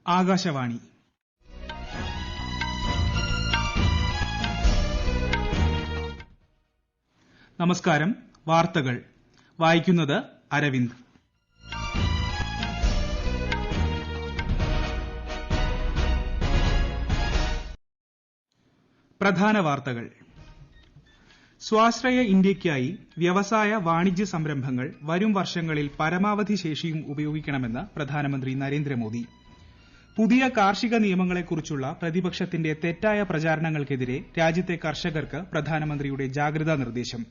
ആകാശവാണി നമസ്കാരം. വാർത്തകൾ വായിക്കുന്നത് അരവിന്ദ്. പ്രധാന വാർത്തകൾ. സ്വാശ്രയ ഇന്ത്യയ്ക്കായി വ്യവസായ വാണിജ്യ സംരംഭങ്ങൾ വരും വർഷങ്ങളിൽ പരമാവധി ശേഷിയും ഉപയോഗിക്കണമെന്ന് പ്രധാനമന്ത്രി നരേന്ദ്രമോദി. പുതിയ കാർഷിക നിയമങ്ങളെക്കുറിച്ചുള്ള പ്രതിപക്ഷത്തിന്റെ തെറ്റായ പ്രചാരണങ്ങൾക്കെതിരെ രാജ്യത്തെ കർഷകർക്ക് പ്രധാനമന്ത്രിയുടെ ജാഗ്രതാ നിർദ്ദേശം.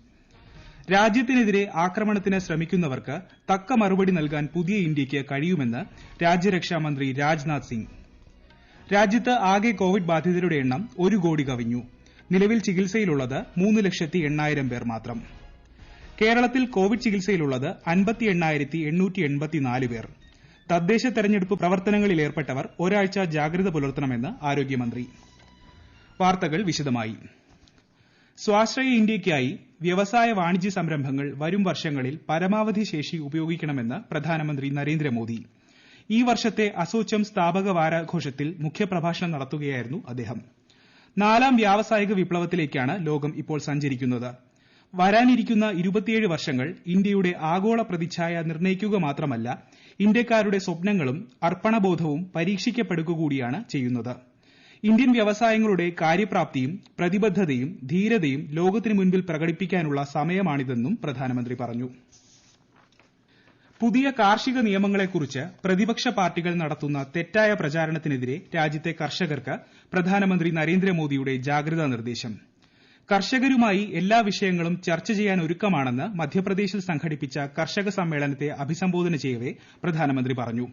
രാജ്യത്തിനെതിരെ ആക്രമണത്തിന് ശ്രമിക്കുന്നവർക്ക് തക്ക മറുപടി നൽകാൻ പുതിയ ഇന്ത്യയ്ക്ക് കഴിയുമെന്ന് രാജ്യരക്ഷാമന്ത്രി രാജ്നാഥ് സിംഗ്. രാജ്യത്ത് ആകെ കോവിഡ് ബാധിതരുടെ എണ്ണം 1 കോടി കവിഞ്ഞു. നിലവിൽ ചികിത്സയിലുള്ളത് 3,80,000 പേർ മാത്രം. കേരളത്തിൽ കോവിഡ് ചികിത്സയിലുള്ളത് 58,884 പേർ. തദ്ദേശ തെരഞ്ഞെടുപ്പ് പ്രവർത്തനങ്ങളിൽ ഏർപ്പെട്ടവർ ഒരാഴ്ച ജാഗ്രത പുലർത്തണമെന്ന് ആരോഗ്യമന്ത്രി. വാർത്തകൾ വിശദമായി. സ്വാശ്രയ ഇന്ത്യയ്ക്കായി വ്യവസായ വാണിജ്യ സംരംഭങ്ങൾ വരും വർഷങ്ങളിൽ പരമാവധി ശേഷി ഉപയോഗിക്കണമെന്ന് പ്രധാനമന്ത്രി നരേന്ദ്രമോദി. ഈ വർഷത്തെ അസോച്ചം സ്ഥാപക വാരാഘോഷത്തിൽ മുഖ്യപ്രഭാഷണം നടത്തുകയായിരുന്നു അദ്ദേഹം. 4ാം വ്യാവസായിക വിപ്ലവത്തിലേക്കാണ് ലോകം ഇപ്പോൾ സഞ്ചരിക്കുന്നത്. വരാനിരിക്കുന്ന 27 വർഷങ്ങൾ ഇന്ത്യയുടെ ആഗോള പ്രതിച്ഛായ നിർണ്ണയിക്കുക മാത്രമല്ല, ഇന്ത്യക്കാരുടെ സ്വപ്നങ്ങളും അർപ്പണബോധവും പരീക്ഷിക്കപ്പെടുക കൂടിയാണ് ചെയ്യുന്നത്. ഇന്ത്യൻ വ്യവസായങ്ങളുടെ കാര്യപ്രാപ്തിയും പ്രതിബദ്ധതയും ധീരതയും ലോകത്തിനു മുൻപിൽ പ്രകടിപ്പിക്കാനുള്ള സമയമാണിതെന്നും പ്രധാനമന്ത്രി പറഞ്ഞു. പുതിയ കാർഷിക നിയമങ്ങളെക്കുറിച്ച് പ്രതിപക്ഷ പാർട്ടികൾ നടത്തുന്ന തെറ്റായ പ്രചാരണത്തിനെതിരെ രാജ്യത്തെ കർഷകർക്ക് പ്രധാനമന്ത്രി നരേന്ദ്രമോദിയുടെ ജാഗ്രതാ നിർദ്ദേശം. കർഷകരുമായി എല്ലാ വിഷയങ്ങളും ചർച്ച ചെയ്യാൻ ഒരുക്കമാണെന്ന് മധ്യപ്രദേശിൽ സംഘടിപ്പിച്ച കർഷക സമ്മേളനത്തെ അഭിസംബോധന ചെയ്യവെ പ്രധാനമന്ത്രി പറഞ്ഞു.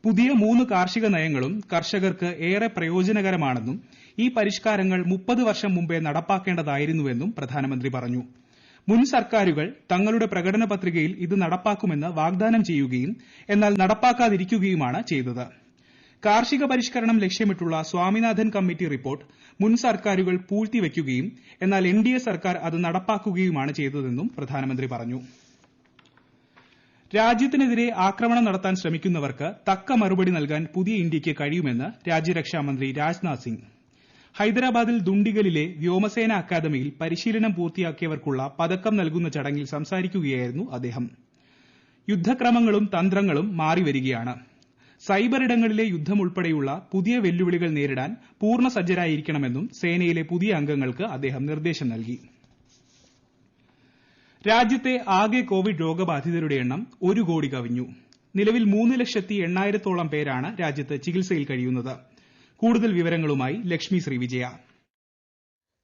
പുതിയ 3 കാർഷിക നയങ്ങളും കർഷകർക്ക് ഏറെ പ്രയോജനകരമാണെന്നും ഈ പരിഷ്കാരങ്ങൾ 30 വർഷം മുമ്പേ നടപ്പാക്കേണ്ടതായിരുന്നുവെന്നും പ്രധാനമന്ത്രി പറഞ്ഞു. മുൻ സർക്കാരുകൾ തങ്ങളുടെ പ്രകടന പത്രികയിൽ ഇത് നടപ്പാക്കുമെന്ന് വാഗ്ദാനം ചെയ്യുകയും എന്നാൽ നടപ്പാക്കാതിരിക്കുകയുമാണ് ചെയ്തത്. കാർഷിക പരിഷ്കരണം ലക്ഷ്യമിട്ടുള്ള സ്വാമിനാഥൻ കമ്മിറ്റി റിപ്പോർട്ട് മുൻ സർക്കാരുകൾ പൂഴ്ത്തിവയ്ക്കുകയും എന്നാൽ എൻഡിഎ സർക്കാർ അത് നടപ്പാക്കുകയുമാണ് ചെയ്തതെന്നും പ്രധാനമന്ത്രി പറഞ്ഞു. രാജ്യത്തിനെതിരെ ആക്രമണം നടത്താൻ ശ്രമിക്കുന്നവർക്ക് തക്ക മറുപടി നൽകാൻ പുതിയ ഇന്ത്യയ്ക്ക് കഴിയുമെന്ന് രാജ്യരക്ഷാമന്ത്രി രാജ്നാഥ് സിംഗ്. ഹൈദരാബാദിൽ ദുണ്ടിഗലിലെ വ്യോമസേന അക്കാദമിയിൽ പരിശീലനം പൂർത്തിയാക്കിയവർക്കുള്ള പതക്കം നൽകുന്ന ചടങ്ങിൽ സംസാരിക്കുകയായിരുന്നു അദ്ദേഹം. യുദ്ധക്രമങ്ങളും തന്ത്രങ്ങളും മാറിവരികയാണ്. സൈബർ ഇടങ്ങളിലെ യുദ്ധം ഉൾപ്പെടെയുള്ള പുതിയ വെല്ലുവിളികൾ നേരിടാൻ പൂർണ്ണ സജ്ജരായിരിക്കണമെന്നും സേനയിലെ പുതിയ അംഗങ്ങൾക്ക് അദ്ദേഹം നിർദ്ദേശം നൽകി. രാജ്യത്തെ ആകെ കോവിഡ് രോഗബാധിതരുടെ എണ്ണം 1 കോടി കവിഞ്ഞു. നിലവിൽ 3,80,000 പേരാണ് രാജ്യത്ത് ചികിത്സയിൽ കഴിയുന്നത്. കൂടുതൽ വിവരങ്ങളുമായി ലക്ഷ്മി ശ്രീ വിജയ.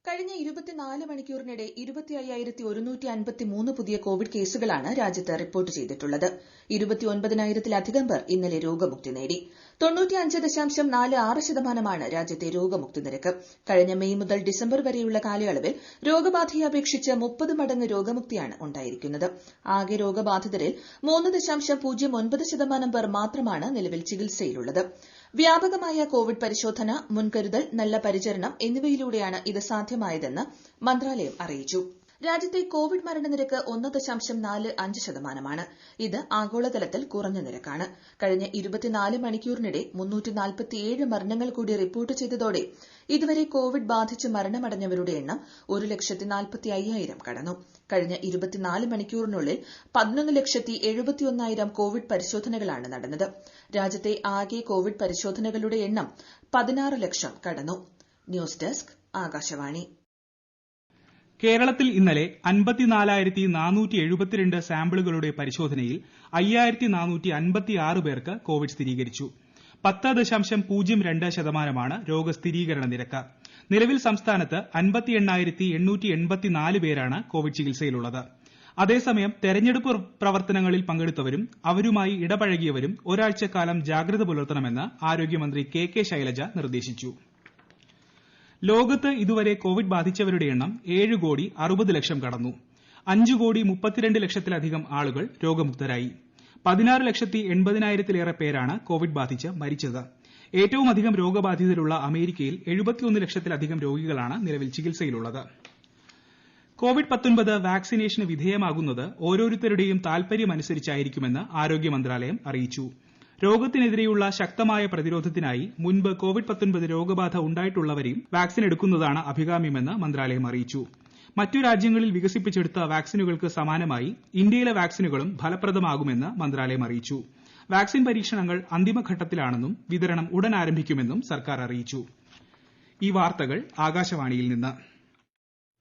കഴിഞ്ഞ 24 മണിക്കൂറിനിടെ 25,153 പുതിയ കോവിഡ് കേസുകളാണ് രാജ്യത്ത് റിപ്പോർട്ട് ചെയ്തിട്ടുള്ളത്. 29,000-ത്തിലധികം പേർ ഇന്നലെ രോഗമുക്തി നേടി. 95.46% രാജ്യത്തെ രോഗമുക്തി നിരക്ക്. കഴിഞ്ഞ മെയ് മുതൽ ഡിസംബർ വരെയുള്ള കാലയളവിൽ രോഗബാധയെ അപേക്ഷിച്ച് 30 മടങ്ങ് രോഗമുക്തിയാണ് ഉണ്ടായിരിക്കുന്നത്. ആകെ രോഗബാധിതരിൽ 3.09% പേർ മാത്രമാണ് നിലവിൽ ചികിത്സയിലുള്ളത്. വ്യാപകമായ കോവിഡ് പരിശോധന, മുൻകരുതൽ, നല്ല പരിചരണം എന്നിവയിലൂടെയാണ് ഇത് സാധ്യമായതെന്ന് മന്ത്രാലയം അറിയിച്ചു. രാജ്യത്തെ കോവിഡ് മരണനിരക്ക് 1.45%. ഇത് ആഗോളതലത്തിൽ കുറഞ്ഞ നിരക്കാണ്. കഴിഞ്ഞ 24 മണിക്കൂറിനിടെ 347 മരണങ്ങൾ കൂടി റിപ്പോർട്ട് ചെയ്തതോടെ ഇതുവരെ കോവിഡ് ബാധിച്ച് മരണമടഞ്ഞവരുടെ എണ്ണം 1,40,50,000 കടന്നു. കഴിഞ്ഞ 24 മണിക്കൂറിനുള്ളിൽ 11,71,000 കോവിഡ് പരിശോധനകളാണ് നടന്നത്. രാജ്യത്തെ ആകെ കോവിഡ് പരിശോധനകളുടെ എണ്ണം 16 ലക്ഷം കടന്നു. News desk, Akashvani. കേരളത്തിൽ ഇന്നലെ 54,472 സാമ്പിളുകളുടെ പരിശോധനയിൽ 5,456 പേർക്ക് കോവിഡ് സ്ഥിരീകരിച്ചു. 10.02% രോഗസ്ഥിരീകരണ നിരക്ക്. നിലവിൽ സംസ്ഥാനത്ത് 58,884 പേരാണ് കോവിഡ് ചികിത്സയിലുള്ളത്. അതേസമയം തെരഞ്ഞെടുപ്പ് പ്രവർത്തനങ്ങളിൽ പങ്കെടുത്തവരും അവരുമായി ഇടപഴകിയവരും ഒരാഴ്ചക്കാലം ജാഗ്രത പുലർത്തണമെന്ന് ആരോഗ്യമന്ത്രി കെ ശൈലജ നിർദ്ദേശിച്ചു. ലോകത്ത് ഇതുവരെ കോവിഡ് ബാധിച്ചവരുടെ എണ്ണം 7 കോടി 60 ലക്ഷം കടന്നു. 5 കോടി 32 ലക്ഷത്തിലധികം ആളുകൾ രോഗമുക്തരായി. 16,80,000-ലേറെ പേരാണ് കോവിഡ് ബാധിച്ച് മരിച്ചത്. ഏറ്റവും അധികം രോഗബാധിതരുള്ള അമേരിക്കയിൽ 71 ലക്ഷത്തിലധികം രോഗികളാണ് നിലവിൽ ചികിത്സയിലുള്ളത്. കോവിഡ്-19 വാക്സിനേഷന് വിധേയമാകുന്നത് ഓരോരുത്തരുടെയും താൽപര്യമനുസരിച്ചായിരിക്കുമെന്ന് ആരോഗ്യ മന്ത്രാലയം അറിയിച്ചു. രോഗത്തിനെതിരെയുള്ള ശക്തമായ പ്രതിരോധത്തിനായി മുൻപ് കോവിഡ്-19 രോഗബാധ ഉണ്ടായിട്ടുള്ളവരെയും വാക്സിൻ എടുക്കുന്നതാണ് അഭികാമ്യമെന്ന് മന്ത്രാലയം അറിയിച്ചു. മറ്റു രാജ്യങ്ങളിൽ വികസിപ്പിച്ചെടുത്ത വാക്സിനുകൾക്ക് സമാനമായി ഇന്ത്യയിലെ വാക്സിനുകളും ഫലപ്രദമാകുമെന്ന് മന്ത്രാലയം അറിയിച്ചു. വാക്സിൻ പരീക്ഷണങ്ങൾ അന്തിമഘട്ടത്തിലാണെന്നും വിതരണം ഉടൻ ആരംഭിക്കുമെന്നും സർക്കാർ അറിയിച്ചു. ഈ വാർത്തകൾ ആകാശവാണിയിൽ നിന്ന്.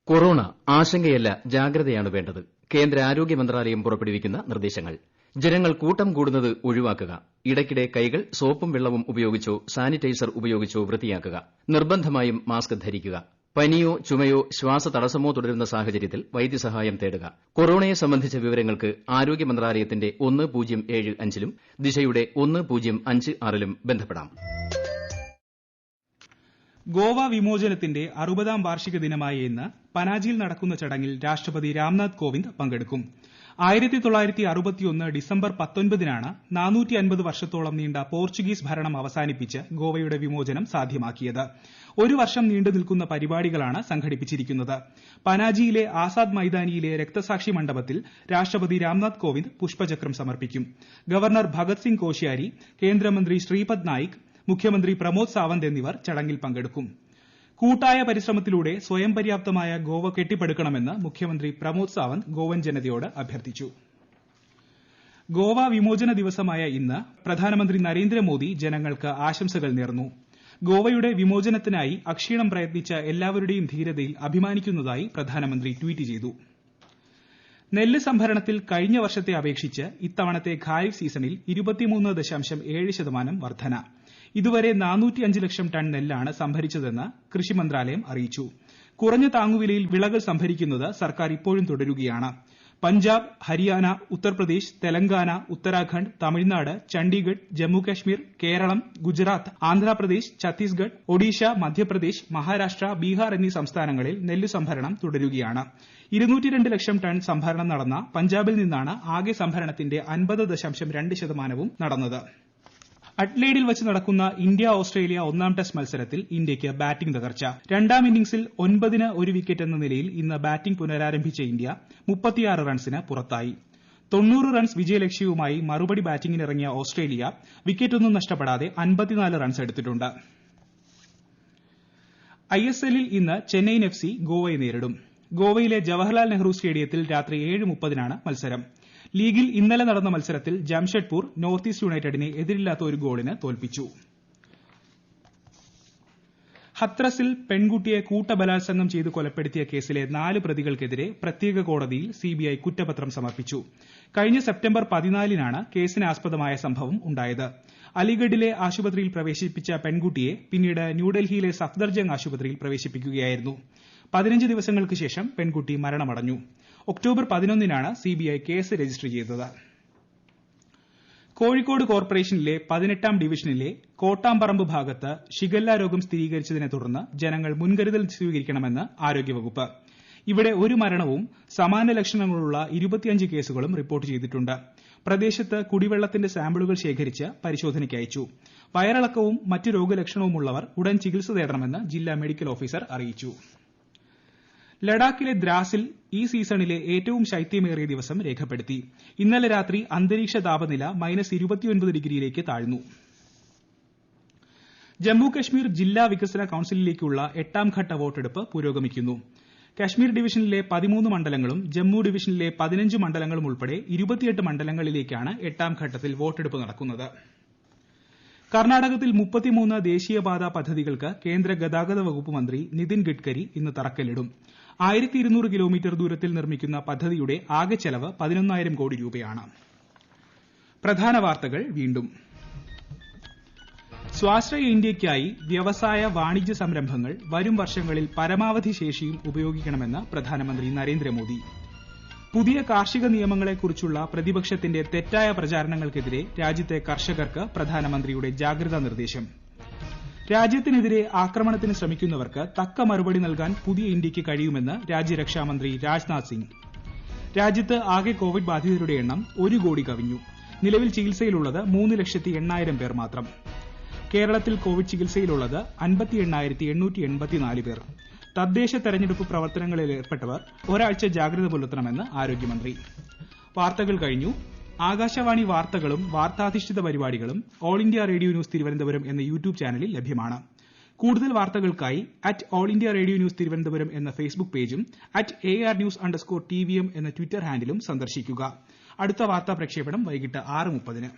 കൊറോണ ആശങ്കയല്ല, ജാഗ്രതയാണ് വേണ്ടത്. കേന്ദ്ര ആരോഗ്യ മന്ത്രാലയം പുറപ്പെടുവിക്കുന്ന നിർദ്ദേശങ്ങൾ. ജനങ്ങൾ കൂട്ടം കൂടുന്നത് ഒഴിവാക്കുക. ഇടയ്ക്കിടെ കൈകൾ സോപ്പും വെള്ളവും ഉപയോഗിച്ചോ സാനിറ്റൈസർ ഉപയോഗിച്ചോ വൃത്തിയാക്കുക. നിർബന്ധമായും മാസ്ക് ധരിക്കുക. പനിയോ ചുമയോ ശ്വാസതടസ്സമോ തുടരുന്ന സാഹചര്യത്തിൽ വൈദ്യസഹായം തേടുക. കൊറോണയെ സംബന്ധിച്ച വിവരങ്ങൾക്ക് ആരോഗ്യ മന്ത്രാലയത്തിന്റെ 1075 ദിശയുടെ 1056 ബന്ധപ്പെടാം. ഗോവ വിമോചനത്തിന്റെ 60ാം വാർഷിക ദിനമായ ഇന്ന് പനാജിയിൽ നടക്കുന്ന ചടങ്ങിൽ രാഷ്ട്രപതി രാംനാഥ് കോവിന്ദ് പങ്കെടുക്കും. 1961 ഡിസംബർ 19-നാണ് 450 വർഷത്തോളം നീണ്ട പോർച്ചുഗീസ് ഭരണം അവസാനിപ്പിച്ച് ഗോവയുടെ വിമോചനം സാധ്യമാക്കിയത്. ഒരു വർഷം നീണ്ടു നിൽക്കുന്ന പരിപാടികളാണ് സംഘടിപ്പിച്ചിരിക്കുന്നത്. പനാജിയിലെ ആസാദ് മൈതാനിയിലെ രക്തസാക്ഷി മണ്ഡപത്തിൽ രാഷ്ട്രപതി രാംനാഥ് കോവിന്ദ് പുഷ്പചക്രം സമർപ്പിക്കും. ഗവർണർ ഭഗത് സിംഗ് കോശ്യാരി, കേന്ദ്രമന്ത്രി ശ്രീപദ് നായിക്, മുഖ്യമന്ത്രി പ്രമോദ് സാവന്ത് എന്നിവർ ചടങ്ങിൽ പങ്കെടുക്കും. കൂട്ടായ പരിശ്രമത്തിലൂടെ സ്വയം പര്യാപ്തമായ ഗോവ കെട്ടിപ്പടുക്കണമെന്ന് മുഖ്യമന്ത്രി പ്രമോദ് സാവന്ത് ഗോവൻ ജനതയോട് അഭ്യർത്ഥിച്ചു. ഗോവ വിമോചന ദിവസമായ ഇന്ന് പ്രധാനമന്ത്രി നരേന്ദ്രമോദി ജനങ്ങൾക്ക് ആശംസകൾ നേർന്നു. ഗോവയുടെ വിമോചനത്തിനായി അക്ഷീണം പ്രയത്നിച്ച എല്ലാവരുടെയും ധീരതയിൽ അഭിമാനിക്കുന്നതായി പ്രധാനമന്ത്രി ട്വീറ്റ് ചെയ്തു. നെല്ല് സംഭരണത്തിൽ കഴിഞ്ഞ വർഷത്തെ അപേക്ഷിച്ച് ഇത്തവണത്തെ ഖാരിഫ് സീസണിൽ 23.7% വർധന. ഇതുവരെ 405 ലക്ഷം ടൺ നെല്ലാണ് സംഭരിച്ചതെന്ന് കൃഷി മന്ത്രാലയം അറിയിച്ചു. കുറഞ്ഞ താങ്ങുവിലയിൽ വിളകൾ സംഭരിക്കുന്നത് സർക്കാർ ഇപ്പോഴും തുടരുകയാണ്. പഞ്ചാബ്, ഹരിയാന, ഉത്തർപ്രദേശ്, തെലങ്കാന, ഉത്തരാഖണ്ഡ്, തമിഴ്നാട്, ചണ്ഡീഗഡ്, ജമ്മുകാശ്മീർ, കേരളം, ഗുജറാത്ത്, ആന്ധ്രാപ്രദേശ്, ഛത്തീസ്ഗഡ്, ഒഡീഷ, മധ്യപ്രദേശ്, മഹാരാഷ്ട്ര, ബീഹാർ എന്നീ സംസ്ഥാനങ്ങളിൽ നെല്ല് സംഭരണം തുടരുകയാണ്. 202 ലക്ഷം ടൺ സംഭരണം നടന്ന പഞ്ചാബിൽ നിന്നാണ് ആകെ സംഭരണത്തിന്റെ 50.2% നടന്നത്. അഡ്ലെയ്ഡിൽ വച്ച് നടക്കുന്ന ഇന്ത്യ ഓസ്ട്രേലിയ 1-ാം ടെസ്റ്റ് മത്സരത്തിൽ ഇന്ത്യയ്ക്ക് ബാറ്റിംഗ് തകർച്ച. 2ാം ഇന്നിംഗ്സിൽ 9-ന് 1 വിക്കറ്റ് എന്ന നിലയിൽ ഇന്ന് ബാറ്റിംഗ് പുനരാരംഭിച്ച ഇന്ത്യ 36 റൺസിന് പുറത്തായി. 90 റൺസ് വിജയലക്ഷ്യവുമായി മറുപടി ബാറ്റിംഗിനിറങ്ങിയ ഓസ്ട്രേലിയ വിക്കറ്റൊന്നും നഷ്ടപ്പെടാതെ 54 റൺസ് എടുത്തിട്ടുണ്ട്. ISLൽ ഇന്ന് ചെന്നൈയിൻ FC ഗോവയെ നേരിടും. ഗോവയിലെ ജവഹർലാൽ നെഹ്റു സ്റ്റേഡിയത്തിൽ രാത്രി 7:30-നാണ് മത്സരം. ലീഗിൽ ഇന്നലെ നടന്ന മത്സരത്തിൽ ജംഷഡ്പൂർ നോർത്ത് ഈസ്റ്റ് യുണൈറ്റഡിനെ എതിരില്ലാത്ത ഒരു ഗോളിന് തോൽപ്പിച്ചു. ഹത്രസിൽ പെൺകുട്ടിയെ കൂട്ടബലാത്സംഗം ചെയ്ത് കൊലപ്പെടുത്തിയ കേസിലെ 4 പ്രതികൾക്കെതിരെ പ്രത്യേക കോടതിയിൽ CBI കുറ്റപത്രം സമർപ്പിച്ചു. കഴിഞ്ഞ സെപ്റ്റംബർ 14-നാണ് കേസിനാസ്പദമായ സംഭവം ഉണ്ടായത്. അലിഗഡിലെ ആശുപത്രിയിൽ പ്രവേശിപ്പിച്ച പെൺകുട്ടിയെ പിന്നീട് ന്യൂഡൽഹിയിലെ സഫ്ദർജംഗ് ആശുപത്രിയിൽ പ്രവേശിപ്പിക്കുകയായിരുന്നു. 15 ദിവസങ്ങൾക്ക് ശേഷം പെൺകുട്ടി മരണമടഞ്ഞു. ഒക്ടോബർ 11-നാണ് CBI കേസ് രജിസ്റ്റർ ചെയ്തത്. കോഴിക്കോട് കോർപ്പറേഷനിലെ 18-ാം ഡിവിഷനിലെ കോട്ടാമ്പറമ്പ് ഭാഗത്ത് ഷിഗല്ല രോഗം സ്ഥിരീകരിച്ചതിനെ തുടർന്ന് ജനങ്ങൾ മുൻകരുതൽ സ്വീകരിക്കണമെന്ന് ആരോഗ്യവകുപ്പ്. ഇവിടെ ഒരു മരണവും സമാന ലക്ഷണങ്ങളുള്ള 25 കേസുകളും റിപ്പോർട്ട് ചെയ്തിട്ടുണ്ട്. പ്രദേശത്ത് കുടിവെള്ളത്തിന്റെ സാമ്പിളുകൾ ശേഖരിച്ച് പരിശോധനയ്ക്ക് അയച്ചു. വയറിളക്കവും മറ്റു രോഗലക്ഷണവുമുള്ളവർ ഉടൻ ചികിത്സ തേടണമെന്ന് ജില്ലാ മെഡിക്കൽ ഓഫീസർ അറിയിച്ചു. ലഡാക്കിലെ ദ്രാസിൽ ഈ സീസണിലെ ഏറ്റവും ശൈത്യമേറിയ ദിവസം രേഖപ്പെടുത്തി. ഇന്നലെ രാത്രി അന്തരീക്ഷ താപനില -29 ഡിഗ്രിയിലേക്ക് താഴ്ന്നു. ജമ്മു കശ്മീർ ജില്ലാ വികസന കൌൺസിലിലേക്കുള്ള 8-ാം ഘട്ട വോട്ടെടുപ്പ് പുരോഗമിക്കുന്നു. കശ്മീർ ഡിവിഷനിലെ 13 മണ്ഡലങ്ങളും ജമ്മു ഡിവിഷനിലെ 15 മണ്ഡലങ്ങളും ഉൾപ്പെടെ 28 മണ്ഡലങ്ങളിലേക്കാണ് 8-ാം ഘട്ടത്തിൽ വോട്ടെടുപ്പ് നടക്കുന്നത്. കർണാടകത്തിൽ 33 ദേശീയപാതാ പദ്ധതികൾക്ക് കേന്ദ്ര ഗതാഗത വകുപ്പ് മന്ത്രി നിതിൻ ഗഡ്കരി ഇന്ന് തറക്കല്ലിടും. 1200 കിലോമീറ്റർ ദൂരത്തിൽ നിർമ്മിക്കുന്ന പദ്ധതിയുടെ ആകെ ചെലവ് 11,000 കോടി രൂപയാണ്. പ്രധാന വാർത്തകൾ വീണ്ടും. സ്വാശ്രയ ഇന്ത്യയ്ക്കായി വ്യവസായ വാണിജ്യ സംരംഭങ്ങൾ വരും വർഷങ്ങളിൽ പരമാവധി ശേഷിയും ഉപയോഗിക്കണമെന്ന് പ്രധാനമന്ത്രി നരേന്ദ്രമോദി. പുതിയ കാർഷിക നിയമങ്ങളെക്കുറിച്ചുള്ള പ്രതിപക്ഷത്തിന്റെ തെറ്റായ പ്രചാരണങ്ങൾക്കെതിരെ രാജ്യത്തെ കർഷകർക്ക് പ്രധാനമന്ത്രിയുടെ ജാഗ്രതാ നിർദ്ദേശം. രാജ്യത്തിനെതിരെ ആക്രമണത്തിന് ശ്രമിക്കുന്നവർക്ക് തക്ക മറുപടി നൽകാൻ പുതിയ ഇന്ത്യയ്ക്ക് കഴിയുമെന്ന് രാജ്യരക്ഷാമന്ത്രി രാജ്നാഥ് സിംഗ്. രാജ്യത്ത് ആകെ കോവിഡ് ബാധിതരുടെ എണ്ണം 1 കോടി കവിഞ്ഞു. നിലവിൽ ചികിത്സയിലുള്ളത് 3,80,000 പേർ മാത്രം. കേരളത്തിൽ കോവിഡ് ചികിത്സയിലുള്ളത് 58,884 പേർ. തദ്ദേശ തെരഞ്ഞെടുപ്പ് പ്രവർത്തനങ്ങളിൽ ഏർപ്പെട്ടവർ ഒരാഴ്ച ജാഗ്രത പുലർത്തണമെന്ന് ആരോഗ്യമന്ത്രി. വാർത്തകൾ കഴിഞ്ഞു. ആകാശവാണി വാർത്തകളും വാർത്താധിഷ്ഠിത പരിപാടികളും all India radio news Thiruvananthapuram എന്ന യൂട്യൂബ് ചാനലിൽ ലഭ്യമാണ്. കൂടുതൽ വാർത്തകൾക്കായി @all India radio news Thiruvananthapuram എന്ന ഫേസ്ബുക്ക് പേജും @ARnews_TVM എന്ന ട്വിറ്റർ ഹാൻഡിലും സന്ദർശിക്കുക. അടുത്ത വാർത്താ പ്രക്ഷേപണം വൈകിട്ട് 6:30-ന്.